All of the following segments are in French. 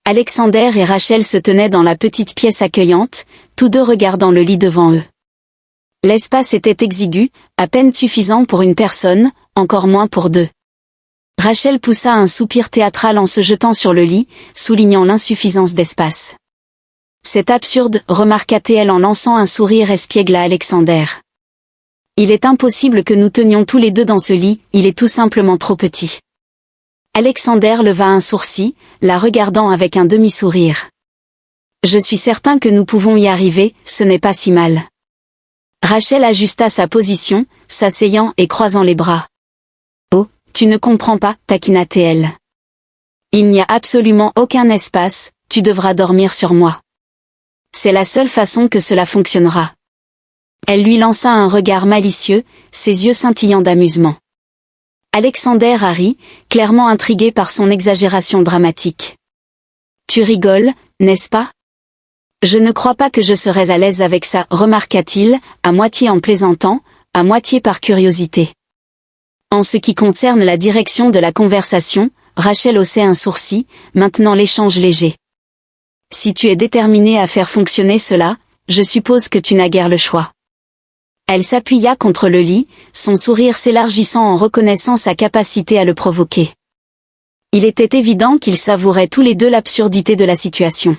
Alexander et Rachel se tenaient dans la petite pièce accueillante, tous deux regardant le lit devant eux. L'espace était exigu, à peine suffisant pour une personne, encore moins pour deux. Rachel poussa un soupir théâtral en se jetant sur le lit, soulignant l'insuffisance d'espace. C'est absurde, remarqua-t-elle en lançant un sourire espiègle à Alexander. Il est impossible que nous tenions tous les deux dans ce lit, il est tout simplement trop petit. Alexander leva un sourcil, la regardant avec un demi-sourire. Je suis certain que nous pouvons y arriver, ce n'est pas si mal. Rachel ajusta sa position, s'asseyant et croisant les bras. Oh, tu ne comprends pas, taquina-t-elle. Il n'y a absolument aucun espace, tu devras dormir sur moi. C'est la seule façon que cela fonctionnera. Elle lui lança un regard malicieux, ses yeux scintillant d'amusement. Alexander rit, clairement intrigué par son exagération dramatique. Tu rigoles, n'est-ce pas? Je ne crois pas que je serais à l'aise avec ça, remarqua-t-il, à moitié en plaisantant, à moitié par curiosité. En ce qui concerne la direction de la conversation, Rachel haussait un sourcil, maintenant l'échange léger. Si tu es déterminé à faire fonctionner cela, je suppose que tu n'as guère le choix. Elle s'appuya contre le lit, son sourire s'élargissant en reconnaissant sa capacité à le provoquer. Il était évident qu'ils savouraient tous les deux l'absurdité de la situation.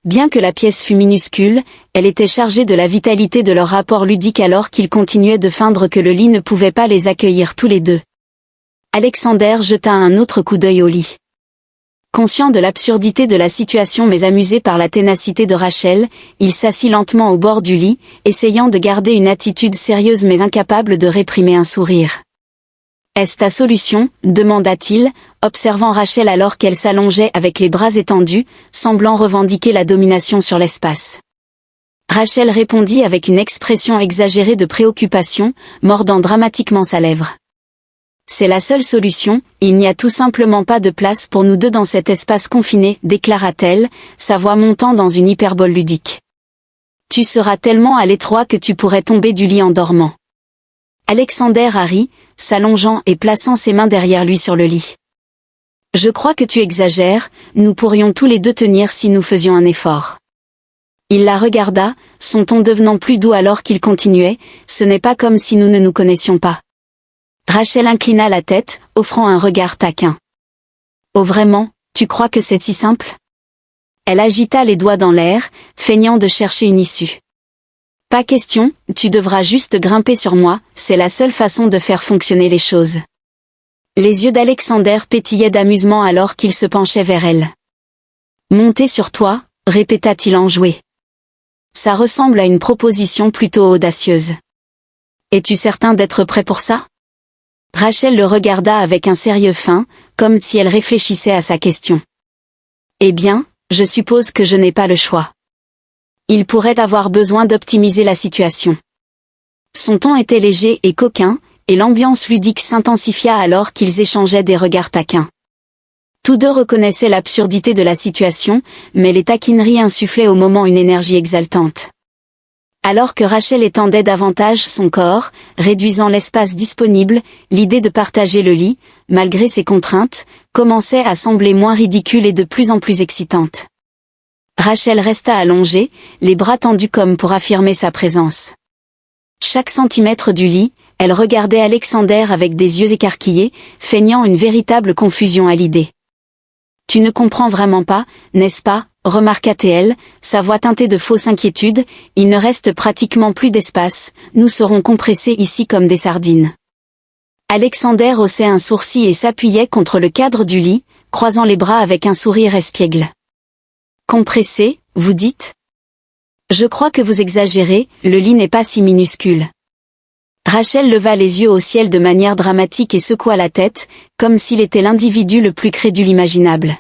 Bien que la pièce fût minuscule, elle était chargée de la vitalité de leur rapport ludique alors qu'ils continuaient de feindre que le lit ne pouvait pas les accueillir tous les deux. Alexander jeta un autre coup d'œil au lit. Conscient de l'absurdité de la situation mais amusé par la ténacité de Rachel, il s'assit lentement au bord du lit, essayant de garder une attitude sérieuse mais incapable de réprimer un sourire. « Est-ce ta solution ?» demanda-t-il, observant Rachel alors qu'elle s'allongeait avec les bras étendus, semblant revendiquer la domination sur l'espace. Rachel répondit avec une expression exagérée de préoccupation, mordant dramatiquement sa lèvre. C'est la seule solution, il n'y a tout simplement pas de place pour nous deux dans cet espace confiné, déclara-t-elle, sa voix montant dans une hyperbole ludique. Tu seras tellement à l'étroit que tu pourrais tomber du lit en dormant. Alexander rit, s'allongeant et plaçant ses mains derrière lui sur le lit. Je crois que tu exagères, nous pourrions tous les deux tenir si nous faisions un effort. Il la regarda, son ton devenant plus doux alors qu'il continuait, ce n'est pas comme si nous ne nous connaissions pas. Rachel inclina la tête, offrant un regard taquin. Oh vraiment, tu crois que c'est si simple? Elle agita les doigts dans l'air, feignant de chercher une issue. Pas question, tu devras juste grimper sur moi, c'est la seule façon de faire fonctionner les choses. Les yeux d'Alexander pétillaient d'amusement alors qu'il se penchait vers elle. Monter sur toi, répéta-t-il enjoué. Ça ressemble à une proposition plutôt audacieuse. Es-tu certain d'être prêt pour ça? Rachel le regarda avec un sérieux fin, comme si elle réfléchissait à sa question. Eh bien, je suppose que je n'ai pas le choix. Il pourrait avoir besoin d'optimiser la situation. Son ton était léger et coquin, et l'ambiance ludique s'intensifia alors qu'ils échangeaient des regards taquins. Tous deux reconnaissaient l'absurdité de la situation, mais les taquineries insufflaient au moment une énergie exaltante. Alors que Rachel étendait davantage son corps, réduisant l'espace disponible, l'idée de partager le lit, malgré ses contraintes, commençait à sembler moins ridicule et de plus en plus excitante. Rachel resta allongée, les bras tendus comme pour affirmer sa présence. Chaque centimètre du lit, elle regardait Alexander avec des yeux écarquillés, feignant une véritable confusion à l'idée. « Tu ne comprends vraiment pas, n'est-ce pas ?» remarqua-t-elle, sa voix teintée de fausse inquiétude, « Il ne reste pratiquement plus d'espace, nous serons compressés ici comme des sardines. » Alexander haussait un sourcil et s'appuyait contre le cadre du lit, croisant les bras avec un sourire espiègle. « Compressé, vous dites ? Je crois que vous exagérez, le lit n'est pas si minuscule. » Rachel leva les yeux au ciel de manière dramatique et secoua la tête, comme s'il était l'individu le plus crédule imaginable.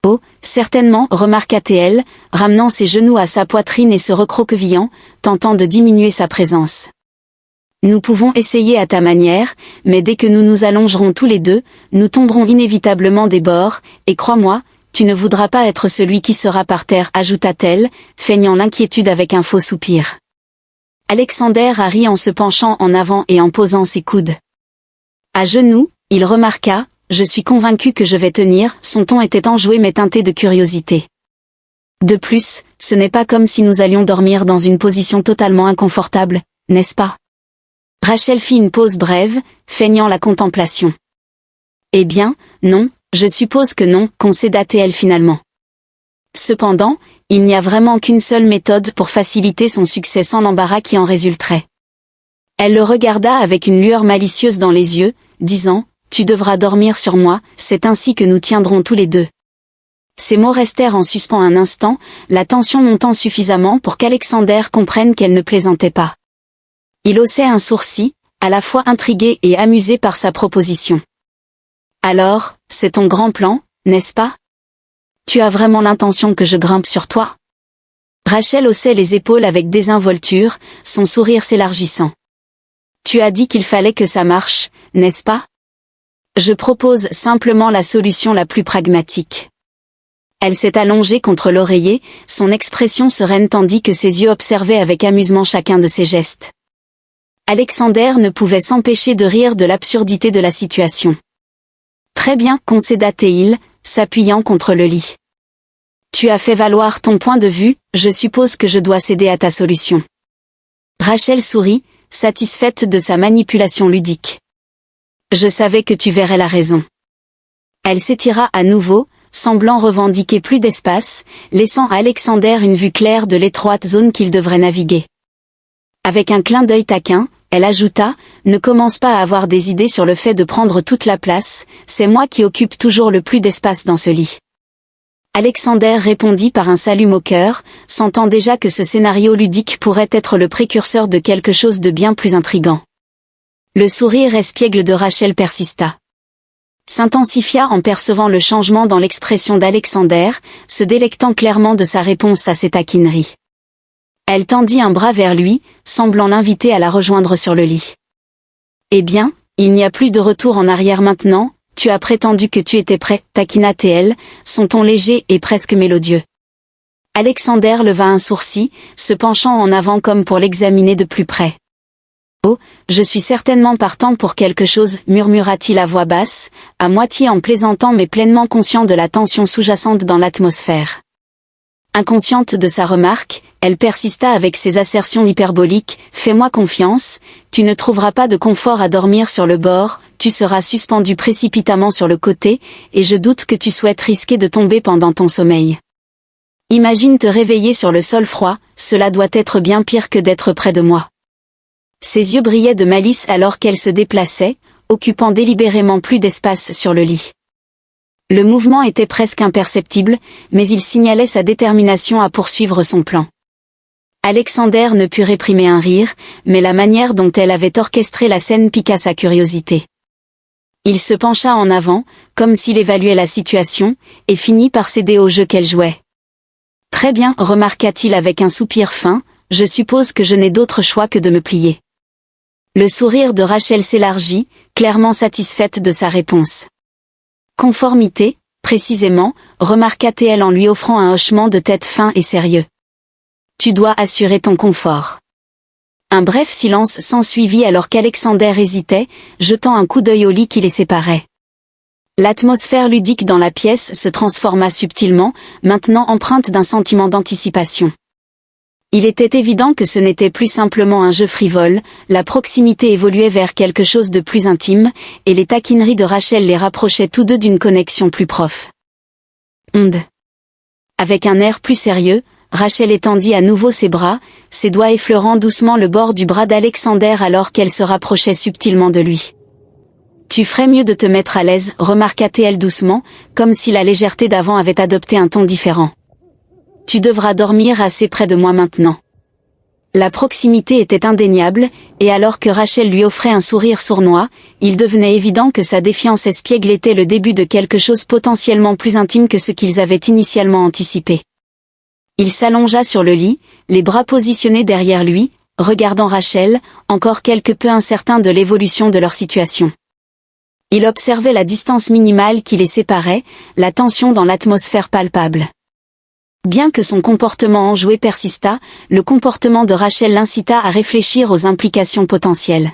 Oh, certainement, remarqua-t-elle, ramenant ses genoux à sa poitrine et se recroquevillant, tentant de diminuer sa présence. Nous pouvons essayer à ta manière, mais dès que nous nous allongerons tous les deux, nous tomberons inévitablement des bords, et crois-moi, tu ne voudras pas être celui qui sera par terre, ajouta-t-elle, feignant l'inquiétude avec un faux soupir. Alexander rit en se penchant en avant et en posant ses coudes. À genoux, il remarqua, je suis convaincue que je vais tenir. Son ton était enjoué mais teinté de curiosité. De plus, ce n'est pas comme si nous allions dormir dans une position totalement inconfortable, n'est-ce pas? Rachel fit une pause brève, feignant la contemplation. Eh bien, non, je suppose que non, concéda-t-elle finalement. Cependant, il n'y a vraiment qu'une seule méthode pour faciliter son succès sans l'embarras qui en résulterait. Elle le regarda avec une lueur malicieuse dans les yeux, disant « Tu devras dormir sur moi, c'est ainsi que nous tiendrons tous les deux. » Ces mots restèrent en suspens un instant, la tension montant suffisamment pour qu'Alexander comprenne qu'elle ne plaisantait pas. Il haussait un sourcil, à la fois intrigué et amusé par sa proposition. « Alors, c'est ton grand plan, n'est-ce pas? Tu as vraiment l'intention que je grimpe sur toi? » Rachel haussait les épaules avec désinvolture, son sourire s'élargissant. « Tu as dit qu'il fallait que ça marche, n'est-ce pas? Je propose simplement la solution la plus pragmatique. » Elle s'est allongée contre l'oreiller, son expression sereine tandis que ses yeux observaient avec amusement chacun de ses gestes. Alexander ne pouvait s'empêcher de rire de l'absurdité de la situation. « Très bien, concéda-t-il, s'appuyant contre le lit. Tu as fait valoir ton point de vue, je suppose que je dois céder à ta solution. » Rachel sourit, satisfaite de sa manipulation ludique. « Je savais que tu verrais la raison. » Elle s'étira à nouveau, semblant revendiquer plus d'espace, laissant à Alexander une vue claire de l'étroite zone qu'il devrait naviguer. Avec un clin d'œil taquin, elle ajouta « Ne commence pas à avoir des idées sur le fait de prendre toute la place, c'est moi qui occupe toujours le plus d'espace dans ce lit. » Alexander répondit par un salut moqueur, sentant déjà que ce scénario ludique pourrait être le précurseur de quelque chose de bien plus intrigant. Le sourire espiègle de Rachel persista. S'intensifia en percevant le changement dans l'expression d'Alexander, se délectant clairement de sa réponse à ses taquineries. Elle tendit un bras vers lui, semblant l'inviter à la rejoindre sur le lit. « Eh bien, il n'y a plus de retour en arrière maintenant, tu as prétendu que tu étais prêt, taquina-t-elle, son ton léger et presque mélodieux. » Alexander leva un sourcil, se penchant en avant comme pour l'examiner de plus près. « Oh, je suis certainement partant pour quelque chose, murmura-t-il à voix basse, à moitié en plaisantant mais pleinement conscient de la tension sous-jacente dans l'atmosphère. Inconsciente de sa remarque, elle persista avec ses assertions hyperboliques, « Fais-moi confiance, tu ne trouveras pas de confort à dormir sur le bord, tu seras suspendu précipitamment sur le côté, et je doute que tu souhaites risquer de tomber pendant ton sommeil. Imagine te réveiller sur le sol froid, cela doit être bien pire que d'être près de moi. » Ses yeux brillaient de malice alors qu'elle se déplaçait, occupant délibérément plus d'espace sur le lit. Le mouvement était presque imperceptible, mais il signalait sa détermination à poursuivre son plan. Alexander ne put réprimer un rire, mais la manière dont elle avait orchestré la scène piqua sa curiosité. Il se pencha en avant, comme s'il évaluait la situation, et finit par céder au jeu qu'elle jouait. « Très bien, remarqua-t-il avec un soupir fin, je suppose que je n'ai d'autre choix que de me plier. » Le sourire de Rachel s'élargit, clairement satisfaite de sa réponse. « Conformité, précisément, remarqua-t-elle en lui offrant un hochement de tête fin et sérieux. Tu dois assurer ton confort. » Un bref silence s'ensuivit alors qu'Alexander hésitait, jetant un coup d'œil au lit qui les séparait. L'atmosphère ludique dans la pièce se transforma subtilement, maintenant empreinte d'un sentiment d'anticipation. Il était évident que ce n'était plus simplement un jeu frivole, la proximité évoluait vers quelque chose de plus intime, et les taquineries de Rachel les rapprochaient tous deux d'une connexion plus profonde. Avec un air plus sérieux, Rachel étendit à nouveau ses bras, ses doigts effleurant doucement le bord du bras d'Alexander alors qu'elle se rapprochait subtilement de lui. « Tu ferais mieux de te mettre à l'aise, remarqua-t-elle doucement, comme si la légèreté d'avant avait adopté un ton différent. Tu devras dormir assez près de moi maintenant. » La proximité était indéniable, et alors que Rachel lui offrait un sourire sournois, il devenait évident que sa défiance espiègle était le début de quelque chose potentiellement plus intime que ce qu'ils avaient initialement anticipé. Il s'allongea sur le lit, les bras positionnés derrière lui, regardant Rachel, encore quelque peu incertain de l'évolution de leur situation. Il observait la distance minimale qui les séparait, la tension dans l'atmosphère palpable. Bien que son comportement enjoué persistât, le comportement de Rachel l'incita à réfléchir aux implications potentielles.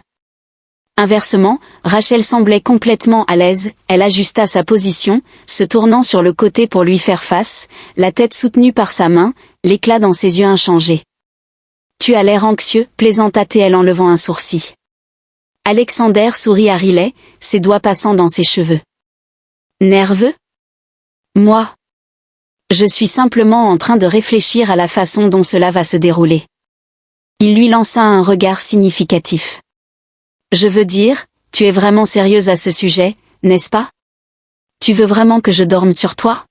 Inversement, Rachel semblait complètement à l'aise, elle ajusta sa position, se tournant sur le côté pour lui faire face, la tête soutenue par sa main, l'éclat dans ses yeux inchangés. « Tu as l'air anxieux », plaisanta-t-elle en levant un sourcil. Alexander sourit à Riley, ses doigts passant dans ses cheveux. « Nerveux ? Moi ? Je suis simplement en train de réfléchir à la façon dont cela va se dérouler. » Il lui lança un regard significatif. Je veux dire, tu es vraiment sérieuse à ce sujet, n'est-ce pas? Tu veux vraiment que je dorme sur toi?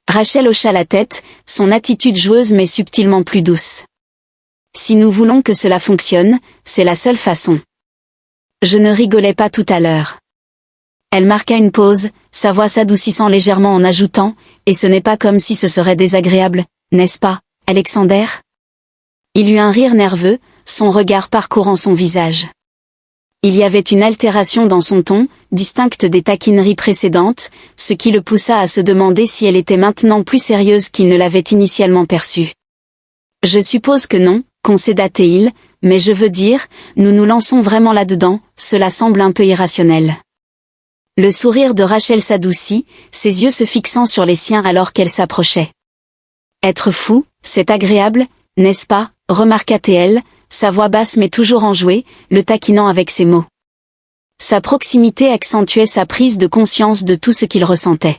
Rachel hocha la tête, son attitude joueuse mais subtilement plus douce. Si nous voulons que cela fonctionne, c'est la seule façon. Je ne rigolais pas tout à l'heure. Elle marqua une pause, sa voix s'adoucissant légèrement en ajoutant, et ce n'est pas comme si ce serait désagréable, n'est-ce pas, Alexander? Il eut un rire nerveux, son regard parcourant son visage. Il y avait une altération dans son ton, distincte des taquineries précédentes, ce qui le poussa à se demander si elle était maintenant plus sérieuse qu'il ne l'avait initialement perçue. « Je suppose que non », concéda-t-il, « mais je veux dire, nous nous lançons vraiment là-dedans, cela semble un peu irrationnel. » Le sourire de Rachel s'adoucit, ses yeux se fixant sur les siens alors qu'elle s'approchait. « Être fou, c'est agréable, n'est-ce pas ?» remarqua-t-elle, sa voix basse mais toujours enjouée, le taquinant avec ses mots. Sa proximité accentuait sa prise de conscience de tout ce qu'il ressentait.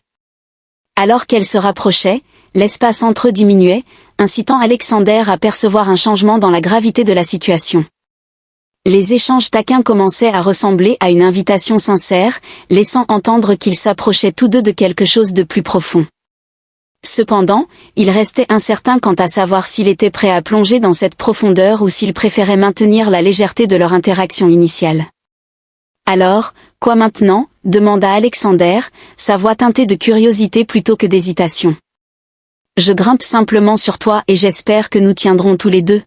Alors qu'elle se rapprochait, l'espace entre eux diminuait, incitant Alexander à percevoir un changement dans la gravité de la situation. Les échanges taquins commençaient à ressembler à une invitation sincère, laissant entendre qu'ils s'approchaient tous deux de quelque chose de plus profond. Cependant, il restait incertain quant à savoir s'il était prêt à plonger dans cette profondeur ou s'il préférait maintenir la légèreté de leur interaction initiale. « Alors, quoi maintenant ?» demanda Alexander, sa voix teintée de curiosité plutôt que d'hésitation. « Je grimpe simplement sur toi et j'espère que nous tiendrons tous les deux. »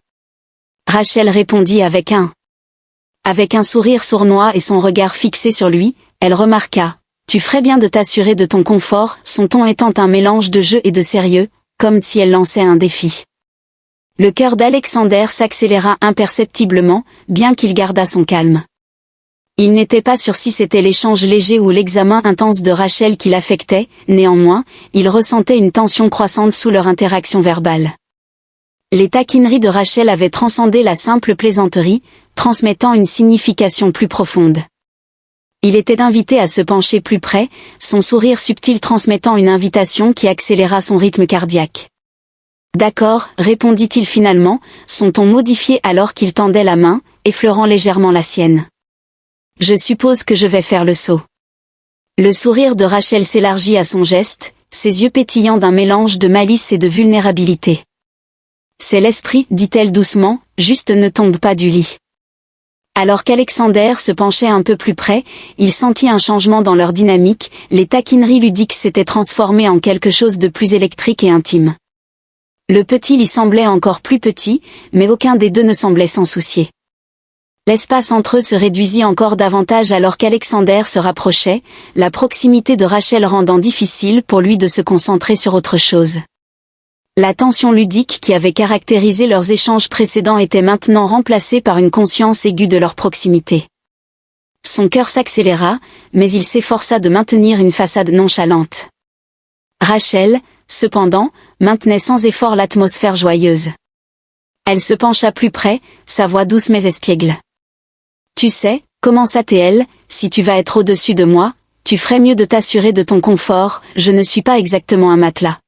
Rachel répondit avec un sourire sournois et son regard fixé sur lui, elle remarqua. Tu ferais bien de t'assurer de ton confort, son ton étant un mélange de jeu et de sérieux, comme si elle lançait un défi. Le cœur d'Alexander s'accéléra imperceptiblement, bien qu'il gardât son calme. Il n'était pas sûr si c'était l'échange léger ou l'examen intense de Rachel qui l'affectait, néanmoins, il ressentait une tension croissante sous leur interaction verbale. Les taquineries de Rachel avaient transcendé la simple plaisanterie, transmettant une signification plus profonde. Il était invité à se pencher plus près, son sourire subtil transmettant une invitation qui accéléra son rythme cardiaque. « D'accord », répondit-il finalement, son ton modifié alors qu'il tendait la main, effleurant légèrement la sienne. « Je suppose que je vais faire le saut. » Le sourire de Rachel s'élargit à son geste, ses yeux pétillants d'un mélange de malice et de vulnérabilité. « C'est l'esprit, dit-elle doucement, juste ne tombe pas du lit. » Alors qu'Alexander se penchait un peu plus près, il sentit un changement dans leur dynamique, les taquineries ludiques s'étaient transformées en quelque chose de plus électrique et intime. Le petit lui semblait encore plus petit, mais aucun des deux ne semblait s'en soucier. L'espace entre eux se réduisit encore davantage alors qu'Alexander se rapprochait, la proximité de Rachel rendant difficile pour lui de se concentrer sur autre chose. La tension ludique qui avait caractérisé leurs échanges précédents était maintenant remplacée par une conscience aiguë de leur proximité. Son cœur s'accéléra, mais il s'efforça de maintenir une façade nonchalante. Rachel, cependant, maintenait sans effort l'atmosphère joyeuse. Elle se pencha plus près, sa voix douce mais espiègle. « Tu sais, commença-t-elle, si tu vas être au-dessus de moi, tu ferais mieux de t'assurer de ton confort, je ne suis pas exactement un matelas. »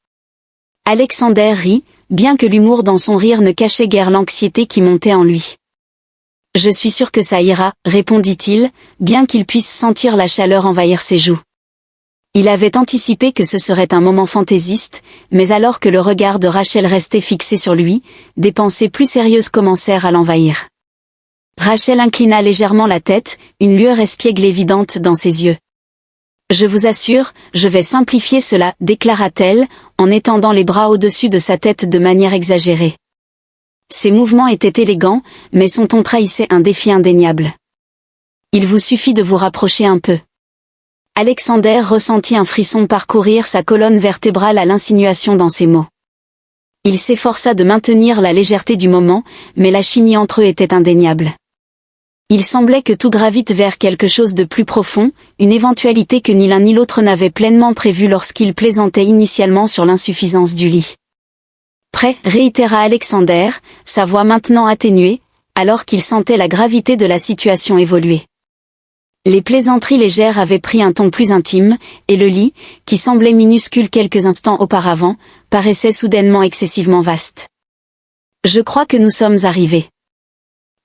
Alexander rit, bien que l'humour dans son rire ne cachait guère l'anxiété qui montait en lui. « Je suis sûr que ça ira, » répondit-il, bien qu'il puisse sentir la chaleur envahir ses joues. Il avait anticipé que ce serait un moment fantaisiste, mais alors que le regard de Rachel restait fixé sur lui, des pensées plus sérieuses commencèrent à l'envahir. Rachel inclina légèrement la tête, une lueur espiègle évidente dans ses yeux. « Je vous assure, je vais simplifier cela, » déclara-t-elle, en étendant les bras au-dessus de sa tête de manière exagérée. Ses mouvements étaient élégants, mais son ton trahissait un défi indéniable. « Il vous suffit de vous rapprocher un peu. » Alexander ressentit un frisson parcourir sa colonne vertébrale à l'insinuation dans ses mots. Il s'efforça de maintenir la légèreté du moment, mais la chimie entre eux était indéniable. Il semblait que tout gravite vers quelque chose de plus profond, une éventualité que ni l'un ni l'autre n'avait pleinement prévue lorsqu'ils plaisantaient initialement sur l'insuffisance du lit. Prêt, réitéra Alexander, sa voix maintenant atténuée, alors qu'il sentait la gravité de la situation évoluer. Les plaisanteries légères avaient pris un ton plus intime, et le lit, qui semblait minuscule quelques instants auparavant, paraissait soudainement excessivement vaste. « Je crois que nous sommes arrivés. »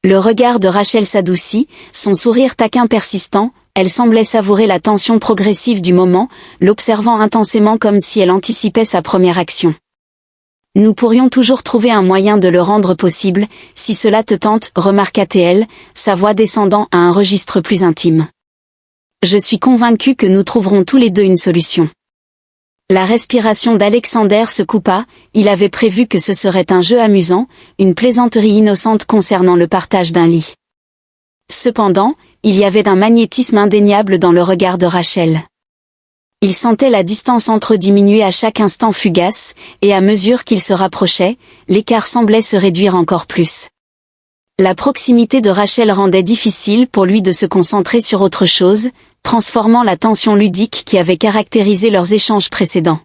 Le regard de Rachel s'adoucit, son sourire taquin persistant, elle semblait savourer la tension progressive du moment, l'observant intensément comme si elle anticipait sa première action. Nous pourrions toujours trouver un moyen de le rendre possible, si cela te tente, remarqua-t-elle, sa voix descendant à un registre plus intime. Je suis convaincue que nous trouverons tous les deux une solution. La respiration d'Alexander se coupa, il avait prévu que ce serait un jeu amusant, une plaisanterie innocente concernant le partage d'un lit. Cependant, il y avait un magnétisme indéniable dans le regard de Rachel. Il sentait la distance entre eux diminuer à chaque instant fugace, et à mesure qu'il se rapprochait, l'écart semblait se réduire encore plus. La proximité de Rachel rendait difficile pour lui de se concentrer sur autre chose, transformant la tension ludique qui avait caractérisé leurs échanges précédents.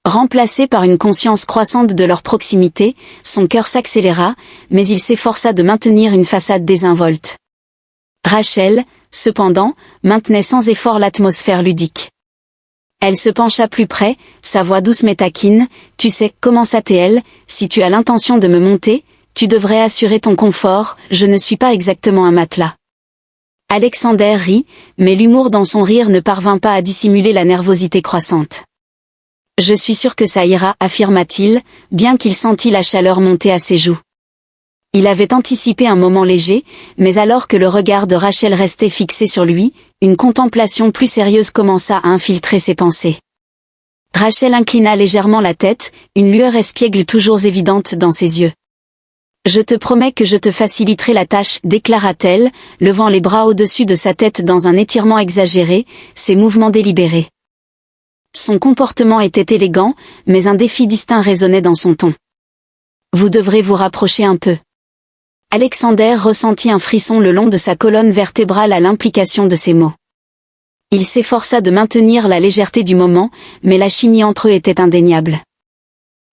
Remplacé par une conscience croissante de leur proximité, son cœur s'accéléra, mais il s'efforça de maintenir une façade désinvolte. Rachel, cependant, maintenait sans effort l'atmosphère ludique. Elle se pencha plus près, sa voix douce mais taquine, « Tu sais, commença-t-elle, si tu as l'intention de me monter, tu devrais assurer ton confort, je ne suis pas exactement un matelas. » Alexander rit, mais l'humour dans son rire ne parvint pas à dissimuler la nervosité croissante. « Je suis sûr que ça ira, affirma-t-il, bien qu'il sentît la chaleur monter à ses joues. Il avait anticipé un moment léger, mais alors que le regard de Rachel restait fixé sur lui, une contemplation plus sérieuse commença à infiltrer ses pensées. Rachel inclina légèrement la tête, une lueur espiègle toujours évidente dans ses yeux. « Je te promets que je te faciliterai la tâche, déclara-t-elle, levant les bras au-dessus de sa tête dans un étirement exagéré, ses mouvements délibérés. Son comportement était élégant, mais un défi distinct résonnait dans son ton. « Vous devrez vous rapprocher un peu. » Alexander ressentit un frisson le long de sa colonne vertébrale à l'implication de ces mots. Il s'efforça de maintenir la légèreté du moment, mais la chimie entre eux était indéniable.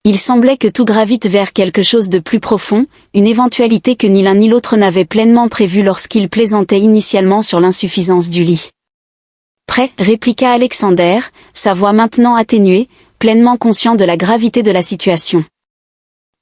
Il semblait que tout gravite vers quelque chose de plus profond, une éventualité que ni l'un ni l'autre n'avait pleinement prévue lorsqu'ils plaisantaient initialement sur l'insuffisance du lit. « Prêt, répliqua Alexander, sa voix maintenant atténuée, pleinement conscient de la gravité de la situation.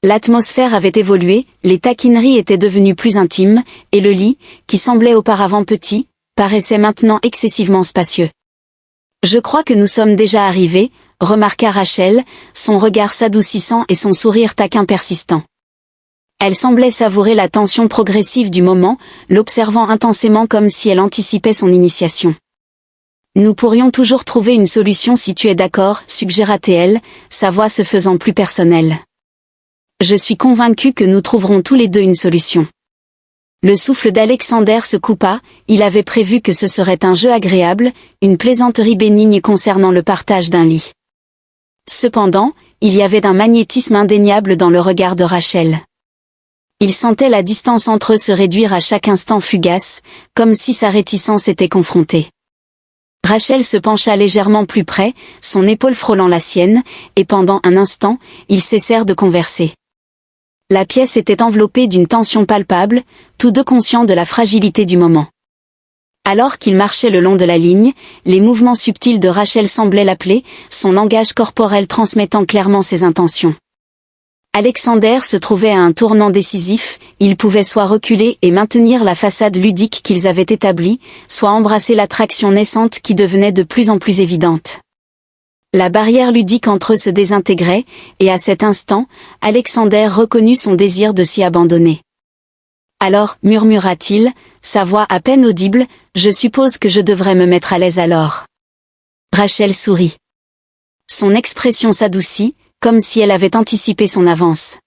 L'atmosphère avait évolué, les taquineries étaient devenues plus intimes, et le lit, qui semblait auparavant petit, paraissait maintenant excessivement spacieux. « Je crois que nous sommes déjà arrivés, » remarqua Rachel, son regard s'adoucissant et son sourire taquin persistant. Elle semblait savourer la tension progressive du moment, l'observant intensément comme si elle anticipait son initiation. « Nous pourrions toujours trouver une solution si tu es d'accord, suggéra-t-elle, sa voix se faisant plus personnelle. Je suis convaincue que nous trouverons tous les deux une solution. » Le souffle d'Alexander se coupa, il avait prévu que ce serait un jeu agréable, une plaisanterie bénigne concernant le partage d'un lit. Cependant, il y avait un magnétisme indéniable dans le regard de Rachel. Il sentait la distance entre eux se réduire à chaque instant fugace, comme si sa réticence était confrontée. Rachel se pencha légèrement plus près, son épaule frôlant la sienne, et pendant un instant, ils cessèrent de converser. La pièce était enveloppée d'une tension palpable, tous deux conscients de la fragilité du moment. Alors qu'ils marchaient le long de la ligne, les mouvements subtils de Rachel semblaient l'appeler, son langage corporel transmettant clairement ses intentions. Alexander se trouvait à un tournant décisif, il pouvait soit reculer et maintenir la façade ludique qu'ils avaient établie, soit embrasser l'attraction naissante qui devenait de plus en plus évidente. La barrière ludique entre eux se désintégrait, et à cet instant, Alexander reconnut son désir de s'y abandonner. « Alors, murmura-t-il, sa voix à peine audible, je suppose que je devrais me mettre à l'aise alors. » Rachel sourit. Son expression s'adoucit, comme si elle avait anticipé son avance.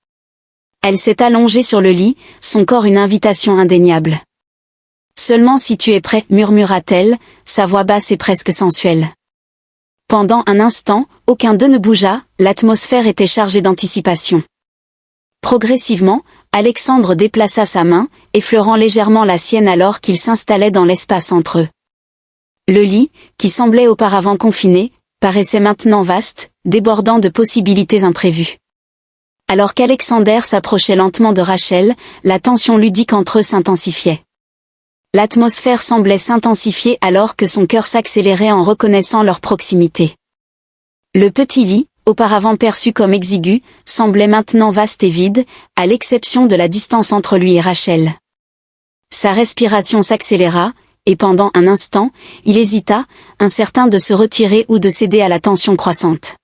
Elle s'est allongée sur le lit, son corps une invitation indéniable. « Seulement si tu es prêt, murmura-t-elle, sa voix basse et presque sensuelle. Pendant un instant, aucun d'eux ne bougea, l'atmosphère était chargée d'anticipation. Progressivement, Alexandre déplaça sa main, effleurant légèrement la sienne alors qu'il s'installait dans l'espace entre eux. Le lit, qui semblait auparavant confiné, paraissait maintenant vaste, débordant de possibilités imprévues. Alors qu'Alexander s'approchait lentement de Rachel, la tension ludique entre eux s'intensifiait. L'atmosphère semblait s'intensifier alors que son cœur s'accélérait en reconnaissant leur proximité. Le petit lit, auparavant perçu comme exigu, semblait maintenant vaste et vide, à l'exception de la distance entre lui et Rachel. Sa respiration s'accéléra, et pendant un instant, il hésita, incertain de se retirer ou de céder à la tension croissante.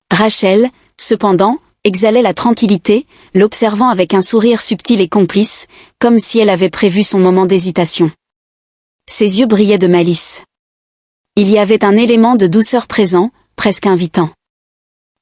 Rachel, cependant, exhalait la tranquillité, l'observant avec un sourire subtil et complice, comme si elle avait prévu son moment d'hésitation. Ses yeux brillaient de malice. Il y avait un élément de douceur présent, presque invitant.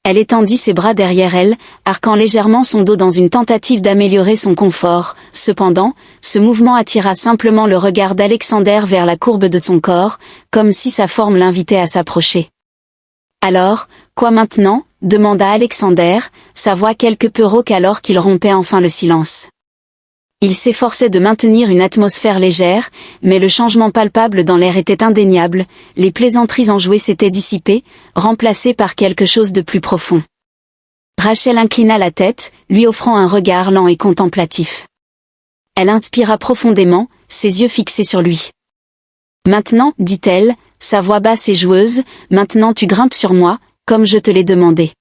Elle étendit ses bras derrière elle, arquant légèrement son dos dans une tentative d'améliorer son confort. Cependant, ce mouvement attira simplement le regard d'Alexander vers la courbe de son corps, comme si sa forme l'invitait à s'approcher. « Alors, quoi maintenant ?» demanda Alexander, sa voix quelque peu rauque alors qu'il rompait enfin le silence. Il s'efforçait de maintenir une atmosphère légère, mais le changement palpable dans l'air était indéniable, les plaisanteries enjouées s'étaient dissipées, remplacées par quelque chose de plus profond. Rachel inclina la tête, lui offrant un regard lent et contemplatif. Elle inspira profondément, ses yeux fixés sur lui. « Maintenant, dit-elle, sa voix basse et joueuse, maintenant tu grimpes sur moi, comme je te l'ai demandé. »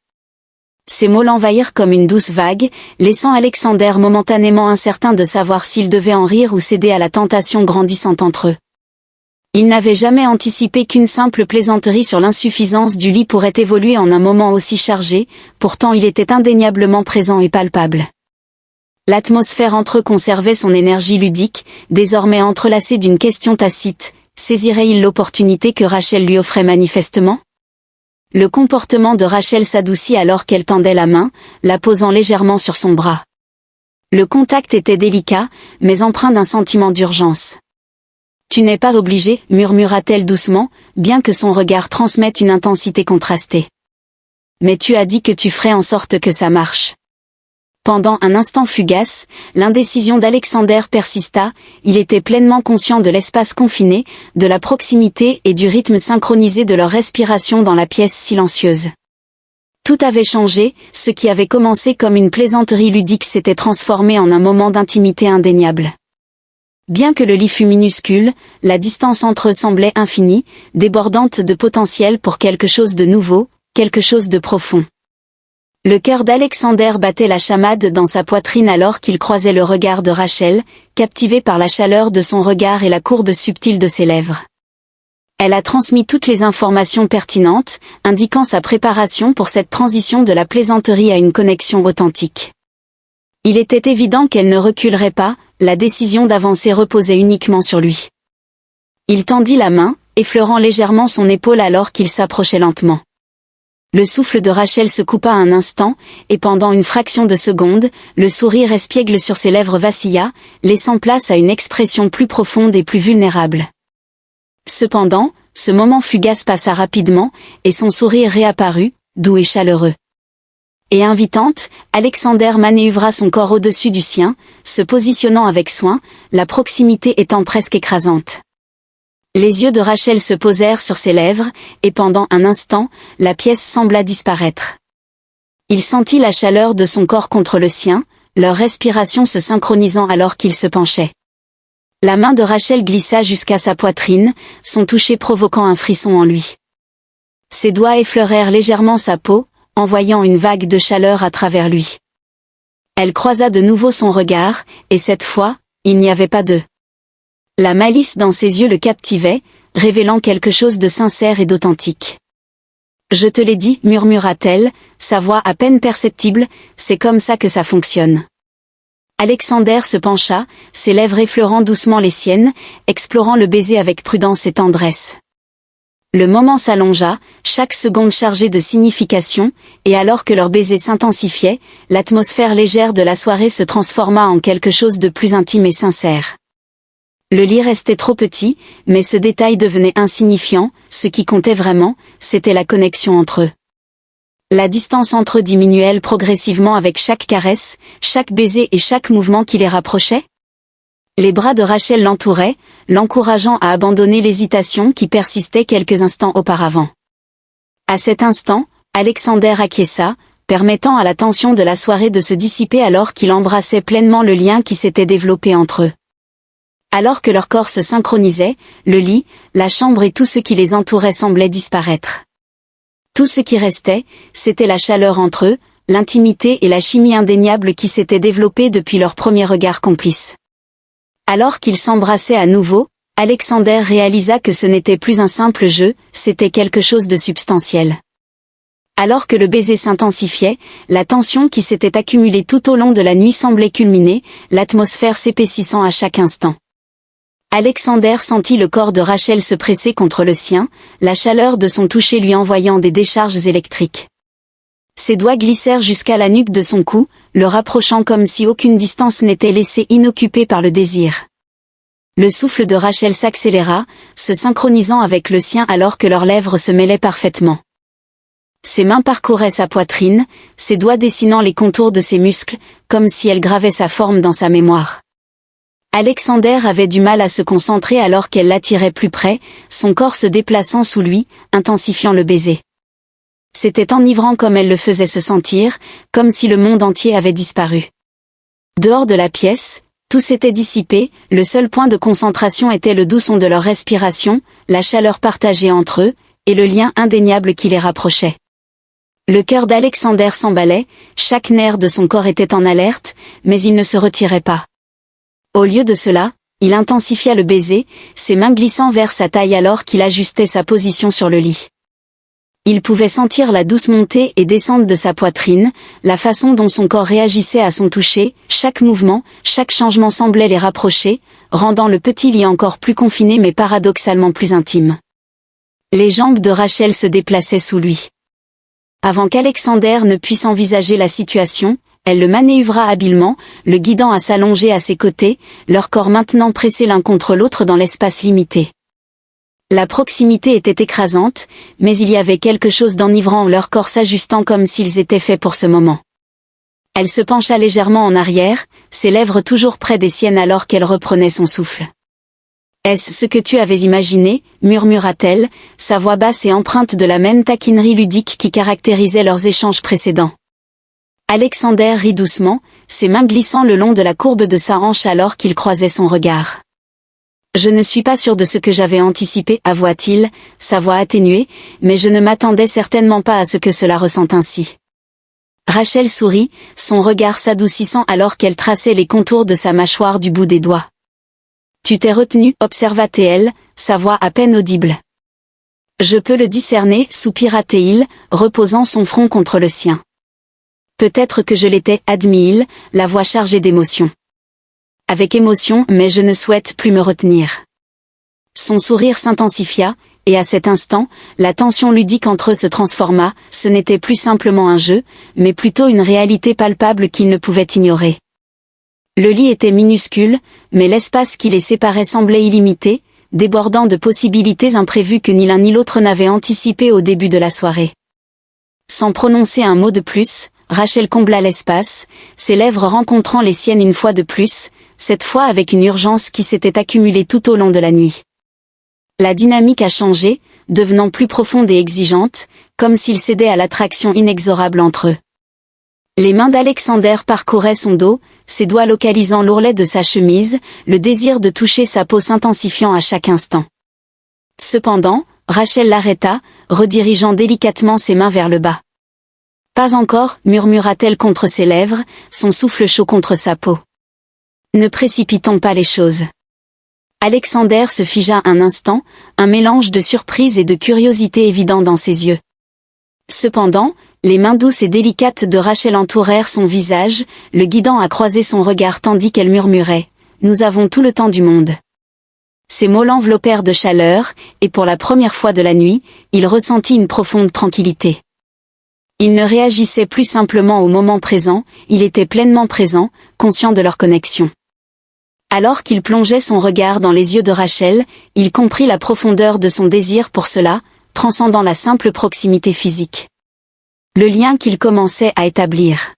Ces mots l'envahirent comme une douce vague, laissant Alexander momentanément incertain de savoir s'il devait en rire ou céder à la tentation grandissante entre eux. Il n'avait jamais anticipé qu'une simple plaisanterie sur l'insuffisance du lit pourrait évoluer en un moment aussi chargé, pourtant il était indéniablement présent et palpable. L'atmosphère entre eux conservait son énergie ludique, désormais entrelacée d'une question tacite. Saisirait-il l'opportunité que Rachel lui offrait manifestement ? Le comportement de Rachel s'adoucit alors qu'elle tendait la main, la posant légèrement sur son bras. Le contact était délicat, mais empreint d'un sentiment d'urgence. « Tu n'es pas obligé, murmura-t-elle doucement, bien que son regard transmette une intensité contrastée. Mais tu as dit que tu ferais en sorte que ça marche. » Pendant un instant fugace, l'indécision d'Alexander persista, il était pleinement conscient de l'espace confiné, de la proximité et du rythme synchronisé de leur respiration dans la pièce silencieuse. Tout avait changé, ce qui avait commencé comme une plaisanterie ludique s'était transformé en un moment d'intimité indéniable. Bien que le lit fût minuscule, la distance entre eux semblait infinie, débordante de potentiel pour quelque chose de nouveau, quelque chose de profond. Le cœur d'Alexander battait la chamade dans sa poitrine alors qu'il croisait le regard de Rachel, captivé par la chaleur de son regard et la courbe subtile de ses lèvres. Elle a transmis toutes les informations pertinentes, indiquant sa préparation pour cette transition de la plaisanterie à une connexion authentique. Il était évident qu'elle ne reculerait pas, la décision d'avancer reposait uniquement sur lui. Il tendit la main, effleurant légèrement son épaule alors qu'il s'approchait lentement. Le souffle de Rachel se coupa un instant, et pendant une fraction de seconde, le sourire espiègle sur ses lèvres vacilla, laissant place à une expression plus profonde et plus vulnérable. Cependant, ce moment fugace passa rapidement, et son sourire réapparut, doux et chaleureux. Et invitante, Alexander manœuvra son corps au-dessus du sien, se positionnant avec soin, la proximité étant presque écrasante. Les yeux de Rachel se posèrent sur ses lèvres, et pendant un instant, la pièce sembla disparaître. Il sentit la chaleur de son corps contre le sien, leur respiration se synchronisant alors qu'il se penchait. La main de Rachel glissa jusqu'à sa poitrine, son toucher provoquant un frisson en lui. Ses doigts effleurèrent légèrement sa peau, envoyant une vague de chaleur à travers lui. Elle croisa de nouveau son regard, et cette fois, il n'y avait pas de la malice dans ses yeux le captivait, révélant quelque chose de sincère et d'authentique. « Je te l'ai dit, murmura-t-elle, sa voix à peine perceptible, c'est comme ça que ça fonctionne. » Alexander se pencha, ses lèvres effleurant doucement les siennes, explorant le baiser avec prudence et tendresse. Le moment s'allongea, chaque seconde chargée de signification, et alors que leur baiser s'intensifiait, l'atmosphère légère de la soirée se transforma en quelque chose de plus intime et sincère. Le lit restait trop petit, mais ce détail devenait insignifiant, ce qui comptait vraiment, c'était la connexion entre eux. La distance entre eux diminuait-elle progressivement avec chaque caresse, chaque baiser et chaque mouvement qui les rapprochait? Les bras de Rachel l'entouraient, l'encourageant à abandonner l'hésitation qui persistait quelques instants auparavant. À cet instant, Alexander acquiesça, permettant à la tension de la soirée de se dissiper alors qu'il embrassait pleinement le lien qui s'était développé entre eux. Alors que leurs corps se synchronisaient, le lit, la chambre et tout ce qui les entourait semblait disparaître. Tout ce qui restait, c'était la chaleur entre eux, l'intimité et la chimie indéniable qui s'était développée depuis leur premier regard complice. Alors qu'ils s'embrassaient à nouveau, Alexander réalisa que ce n'était plus un simple jeu, c'était quelque chose de substantiel. Alors que le baiser s'intensifiait, la tension qui s'était accumulée tout au long de la nuit semblait culminer, l'atmosphère s'épaississant à chaque instant. Alexander sentit le corps de Rachel se presser contre le sien, la chaleur de son toucher lui envoyant des décharges électriques. Ses doigts glissèrent jusqu'à la nuque de son cou, le rapprochant comme si aucune distance n'était laissée inoccupée par le désir. Le souffle de Rachel s'accéléra, se synchronisant avec le sien alors que leurs lèvres se mêlaient parfaitement. Ses mains parcouraient sa poitrine, ses doigts dessinant les contours de ses muscles, comme si elle gravait sa forme dans sa mémoire. Alexander avait du mal à se concentrer alors qu'elle l'attirait plus près, son corps se déplaçant sous lui, intensifiant le baiser. C'était enivrant comme elle le faisait se sentir, comme si le monde entier avait disparu. Dehors de la pièce, tout s'était dissipé, le seul point de concentration était le doux son de leur respiration, la chaleur partagée entre eux, et le lien indéniable qui les rapprochait. Le cœur d'Alexander s'emballait, chaque nerf de son corps était en alerte, mais il ne se retirait pas. Au lieu de cela, il intensifia le baiser, ses mains glissant vers sa taille alors qu'il ajustait sa position sur le lit. Il pouvait sentir la douce montée et descente de sa poitrine, la façon dont son corps réagissait à son toucher, chaque mouvement, chaque changement semblait les rapprocher, rendant le petit lit encore plus confiné mais paradoxalement plus intime. Les jambes de Rachel se déplaçaient sous lui. Avant qu'Alexander ne puisse envisager la situation, elle le manœuvra habilement, le guidant à s'allonger à ses côtés, leurs corps maintenant pressés l'un contre l'autre dans l'espace limité. La proximité était écrasante, mais il y avait quelque chose d'enivrant en leurs corps s'ajustant comme s'ils étaient faits pour ce moment. Elle se pencha légèrement en arrière, ses lèvres toujours près des siennes alors qu'elle reprenait son souffle. « Est-ce ce que tu avais imaginé ?» murmura-t-elle, sa voix basse et empreinte de la même taquinerie ludique qui caractérisait leurs échanges précédents. Alexander rit doucement, ses mains glissant le long de la courbe de sa hanche alors qu'il croisait son regard. « Je ne suis pas sûr de ce que j'avais anticipé, avoua-t-il, sa voix atténuée, mais je ne m'attendais certainement pas à ce que cela ressente ainsi. » Rachel sourit, son regard s'adoucissant alors qu'elle traçait les contours de sa mâchoire du bout des doigts. « Tu t'es retenu, observa-t-elle, sa voix à peine audible. « Je peux le discerner, soupira-t-il, reposant son front contre le sien. « Peut-être que je l'étais, admit-il, la voix chargée d'émotion. « Avec émotion, mais je ne souhaite plus me retenir. » Son sourire s'intensifia, et à cet instant, la tension ludique entre eux se transforma, ce n'était plus simplement un jeu, mais plutôt une réalité palpable qu'il ne pouvait ignorer. Le lit était minuscule, mais l'espace qui les séparait semblait illimité, débordant de possibilités imprévues que ni l'un ni l'autre n'avait anticipées au début de la soirée. Sans prononcer un mot de plus, Rachel combla l'espace, ses lèvres rencontrant les siennes une fois de plus, cette fois avec une urgence qui s'était accumulée tout au long de la nuit. La dynamique a changé, devenant plus profonde et exigeante, comme s'il cédait à l'attraction inexorable entre eux. Les mains d'Alexander parcouraient son dos, ses doigts localisant l'ourlet de sa chemise, le désir de toucher sa peau s'intensifiant à chaque instant. Cependant, Rachel l'arrêta, redirigeant délicatement ses mains vers le bas. « Pas encore, murmura-t-elle contre ses lèvres, son souffle chaud contre sa peau. « Ne précipitons pas les choses. » Alexander se figea un instant, un mélange de surprise et de curiosité évident dans ses yeux. Cependant, les mains douces et délicates de Rachel entourèrent son visage, le guidant à croiser son regard tandis qu'elle murmurait « Nous avons tout le temps du monde. » Ces mots l'enveloppèrent de chaleur, et pour la première fois de la nuit, il ressentit une profonde tranquillité. Il ne réagissait plus simplement au moment présent, il était pleinement présent, conscient de leur connexion. Alors qu'il plongeait son regard dans les yeux de Rachel, il comprit la profondeur de son désir pour cela, transcendant la simple proximité physique. Le lien qu'ils commençaient à établir.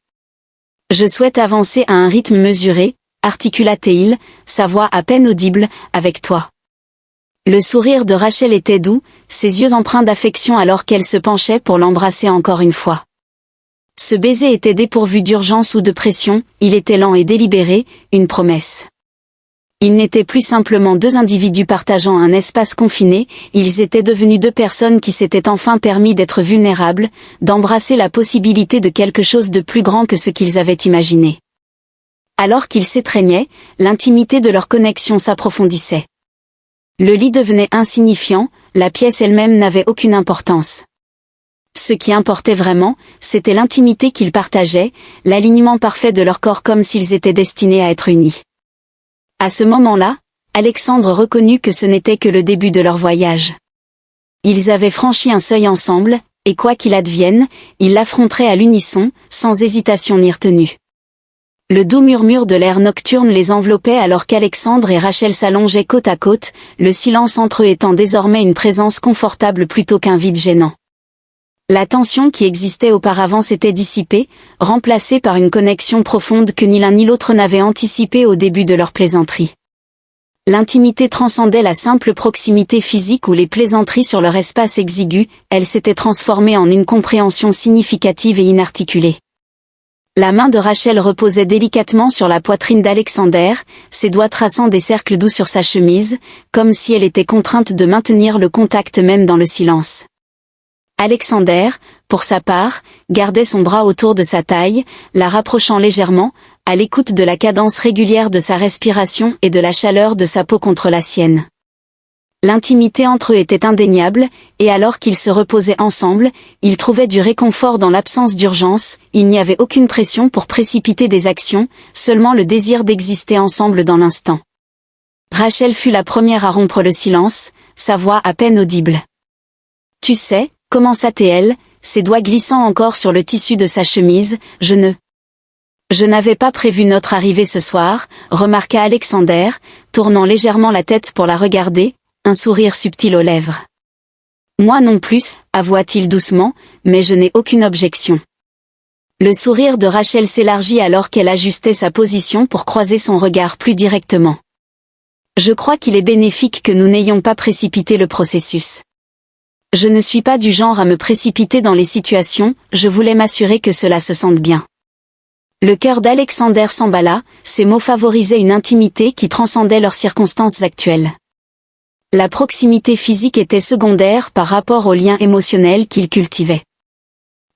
Je souhaite avancer à un rythme mesuré, articula-t-il, sa voix à peine audible, avec toi. Le sourire de Rachel était doux, ses yeux empreints d'affection alors qu'elle se penchait pour l'embrasser encore une fois. Ce baiser était dépourvu d'urgence ou de pression, il était lent et délibéré, une promesse. Ils n'étaient plus simplement deux individus partageant un espace confiné, ils étaient devenus deux personnes qui s'étaient enfin permis d'être vulnérables, d'embrasser la possibilité de quelque chose de plus grand que ce qu'ils avaient imaginé. Alors qu'ils s'étreignaient, l'intimité de leur connexion s'approfondissait. Le lit devenait insignifiant, la pièce elle-même n'avait aucune importance. Ce qui importait vraiment, c'était l'intimité qu'ils partageaient, l'alignement parfait de leur corps comme s'ils étaient destinés à être unis. À ce moment-là, Alexandre reconnut que ce n'était que le début de leur voyage. Ils avaient franchi un seuil ensemble, et quoi qu'il advienne, ils l'affronteraient à l'unisson, sans hésitation ni retenue. Le doux murmure de l'air nocturne les enveloppait alors qu'Alexandre et Rachel s'allongeaient côte à côte, le silence entre eux étant désormais une présence confortable plutôt qu'un vide gênant. La tension qui existait auparavant s'était dissipée, remplacée par une connexion profonde que ni l'un ni l'autre n'avait anticipée au début de leur plaisanterie. L'intimité transcendait la simple proximité physique ou les plaisanteries sur leur espace exigu, elle s'était transformée en une compréhension significative et inarticulée. La main de Rachel reposait délicatement sur la poitrine d'Alexander, ses doigts traçant des cercles doux sur sa chemise, comme si elle était contrainte de maintenir le contact même dans le silence. Alexander, pour sa part, gardait son bras autour de sa taille, la rapprochant légèrement, à l'écoute de la cadence régulière de sa respiration et de la chaleur de sa peau contre la sienne. L'intimité entre eux était indéniable, et alors qu'ils se reposaient ensemble, ils trouvaient du réconfort dans l'absence d'urgence, il n'y avait aucune pression pour précipiter des actions, seulement le désir d'exister ensemble dans l'instant. Rachel fut la première à rompre le silence, sa voix à peine audible. « Tu sais » commença-t-elle, ses doigts glissant encore sur le tissu de sa chemise, Je n'avais pas prévu notre arrivée ce soir, remarqua Alexander, tournant légèrement la tête pour la regarder, un sourire subtil aux lèvres. Moi non plus, avoua-t-il doucement, mais je n'ai aucune objection. Le sourire de Rachel s'élargit alors qu'elle ajustait sa position pour croiser son regard plus directement. Je crois qu'il est bénéfique que nous n'ayons pas précipité le processus. Je ne suis pas du genre à me précipiter dans les situations, je voulais m'assurer que cela se sente bien. Le cœur d'Alexander s'emballa, ces mots favorisaient une intimité qui transcendait leurs circonstances actuelles. La proximité physique était secondaire par rapport au lien émotionnel qu'il cultivait.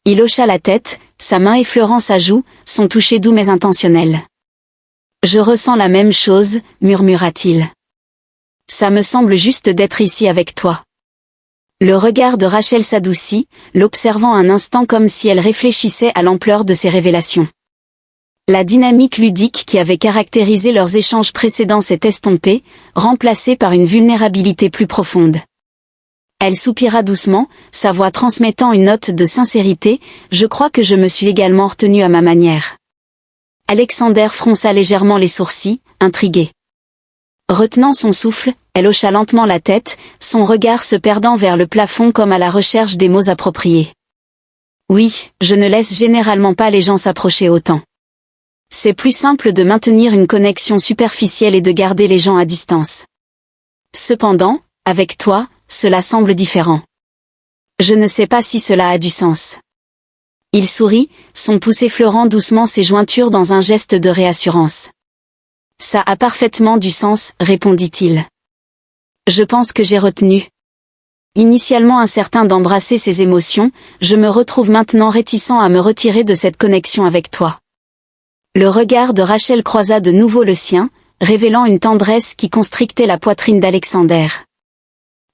Il hocha la tête, sa main effleurant sa joue, son toucher doux mais intentionnel. « Je ressens la même chose, murmura-t-il. Ça me semble juste d'être ici avec toi. » Le regard de Rachel s'adoucit, l'observant un instant comme si elle réfléchissait à l'ampleur de ses révélations. La dynamique ludique qui avait caractérisé leurs échanges précédents s'est estompée, remplacée par une vulnérabilité plus profonde. Elle soupira doucement, sa voix transmettant une note de sincérité, « Je crois que je me suis également retenue à ma manière. » Alexander fronça légèrement les sourcils, intrigué. Retenant son souffle, elle hocha lentement la tête, son regard se perdant vers le plafond comme à la recherche des mots appropriés. Oui, je ne laisse généralement pas les gens s'approcher autant. C'est plus simple de maintenir une connexion superficielle et de garder les gens à distance. Cependant, avec toi, cela semble différent. Je ne sais pas si cela a du sens. Il sourit, son pouce effleurant doucement ses jointures dans un geste de réassurance. Ça a parfaitement du sens, répondit-il. Je pense que j'ai retenu. Initialement incertain d'embrasser ses émotions, je me retrouve maintenant réticent à me retirer de cette connexion avec toi. Le regard de Rachel croisa de nouveau le sien, révélant une tendresse qui constrictait la poitrine d'Alexander.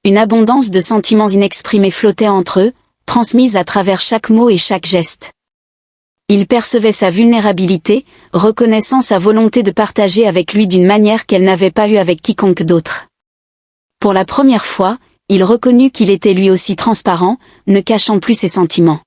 Une abondance de sentiments inexprimés flottait entre eux, transmise à travers chaque mot et chaque geste. Il percevait sa vulnérabilité, reconnaissant sa volonté de partager avec lui d'une manière qu'elle n'avait pas eue avec quiconque d'autre. Pour la première fois, il reconnut qu'il était lui aussi transparent, ne cachant plus ses sentiments.